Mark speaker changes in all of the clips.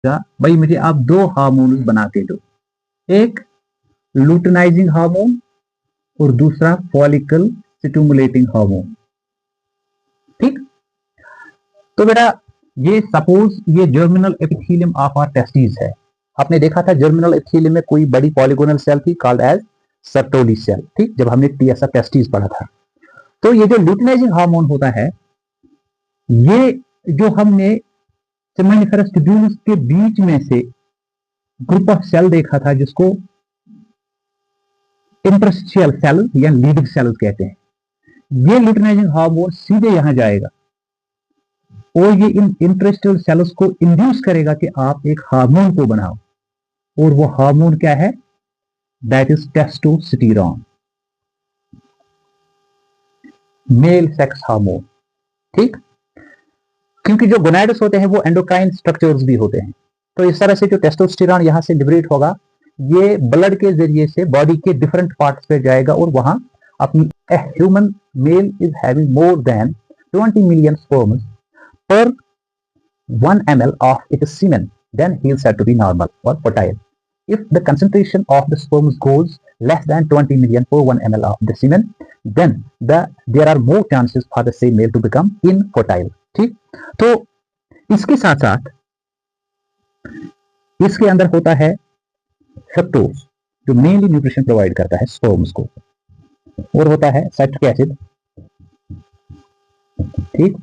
Speaker 1: भाई मुझे आप दो हार्मोन्स बना के दो, एक लुटेनाइजिंग हार्मोन और दूसरा फॉलिकल स्टिमुलेटिंग हार्मोन। ठीक, तो बेटा ये सपोज ये germinal epithelium of our testis है। आपने देखा था जर्मिनल एपिथेलियम में कोई बड़ी पॉलीगोनल सेल थी कॉल्ड एज सर्टोली सेल। ठीक, जब हमने टीएसएफ टेस्टिस पढ़ा था। तो ये जो लुटेनाइजिंग हार्मोन होता है, ये जो हमने सेमिनिफेरस ट्यूब्यूल्स के बीच में से ग्रुप ऑफ सेल देखा था जिसको इंटरस्टिशियल सेल या लीडिंग सेल्स कहते हैं, ये लुटेनाइजिंग हार्मोन सीधे यहां जाएगा और ये इन इंटरस्टिशियल सेल्स को इंड्यूस करेगा कि आप एक हार्मोन को बनाओ, और वो हार्मोन क्या है? That is testosterone, male sex hormone. ठीक, क्योंकि जो गोनाड्स होते हैं वो एंडोक्राइन स्ट्रक्चर्स भी होते हैं, तो इस तरह से जो टेस्टोस्टेरोन यहां से लिबरेट होगा, ये ब्लड के जरिए से बॉडी के डिफरेंट पार्ट्स पे जाएगा और वहां अपनी human male is having more than 20 million sperms per 1 ml of its semen, then he is said to be normal or fertile. If the concentration of the sperms goes less than 20 million per 1 ml of the semen, then there are more chances for the same male to become infertile. ठीक, तो इसके साथ साथ इसके अंदर होता है fructose जो मेनली न्यूट्रिशन प्रोवाइड करता है स्पर्म्स को, और होता है साइट्रिक एसिड। ठीक,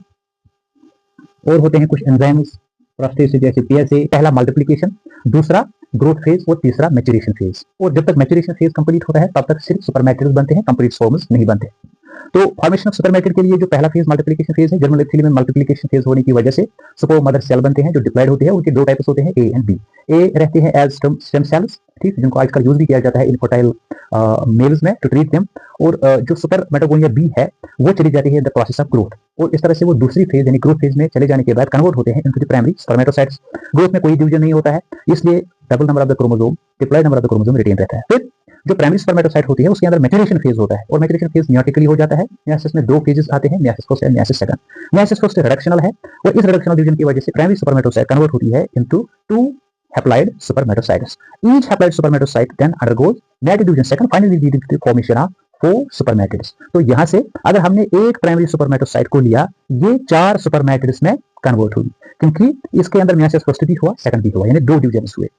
Speaker 1: और होते हैं कुछ एंजाइम्स प्रोस्टेट से, जैसे पीएसए। पहला मल्टीप्लिकेशन, दूसरा ग्रोथ फेज और तीसरा मैच्योरेशन फेज। और जब तक मैच्योरेशन फेज कंप्लीट होता है तब तक सिर्फ सुपरमैट्रिक्स बनते हैं, कंप्लीट स्पर्म्स नहीं बनते। तो फॉर्मेशन ऑफ सुपरमैट्रिक के लिए जो पहला फेज मल्टीप्लिकेशन फेज है, जर्मिनल एपिथेलियम में मल्टीप्लिकेशन फेज होने की वजह से सुपर मदर सेल बनते हैं जो डिप्लॉयड होते हैं। उनके दो टाइप्स होते हैं, ए एंड बी। ए रहते हैं एज स्टेम सेल्स, ठीक, जिनको आजकल यूज भी किया जाता है इनफर्टाइल मेल्स में टू ट्रीट देम। और जो सुपर मेटागोनिया बी है वो चली जाती है द प्रोसेस ऑफ ग्रोथ, और इस तरह से वो दूसरी फेज यानी ग्रोथ फेज में चले जाने के बाद कन्वर्ट होते हैं into the primary spermatocytes. Growth में कोई डिवीजन नहीं होता है, इसलिए double number of the chromosome, diploid number of the chromosome retain रहता है। फिर जो प्राइमरी स्पर्मेटोसाइट होती है उसके अंदर मैच्योरेशन फेज होता है, और मैच्योरेशन फेज मियोटिकली हो जाता है। मियोसिस में दो फेजेस आते हैं, meiosis first and meiosis second. Meiosis first reductional है, और इस रिडक्शनल डिवीजन की वजह से प्राइमरी स्पर्मेटोसाइट कन्वर्ट होती है into two haploid spermatocytes. Each haploid spermatocyte then undergoes negative division second, finally leading to the formation of 4 supermatids. तो यहां से अगर हमने एक प्राइमरी सुपरमैटोसाइट को लिया, ये 4 सुपरमैटिड्स में कन्वर्ट हुई, क्योंकि इसके अंदर मियोसिस फर्स्ट भी हुआ, सेकंड भी हुआ, यानी 2 डिवीजन्स हुए।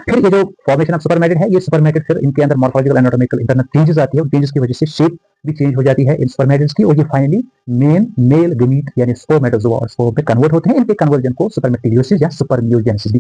Speaker 1: फिर ये जो फॉर्मेशन ऑफ सुपरमैटिड है, ये सुपरमैटिड फिर इनके अंदर मॉर्फोलॉजिकल एनाटॉमिकल इंटरनल चेंजेस आती है, और चेंजेस की वजह से शेप भी चेंज हो जाती है इन सुपरमैटिड्स की, और ये फाइनली मेल गमीट यानी स्पर्मेटोजोआ और स्पर्म में कन्वर्ट होते हैं। इनके कन्वर्जन को सुपरमैटिडियोसिस या सुपरमियोजेनेसिस भी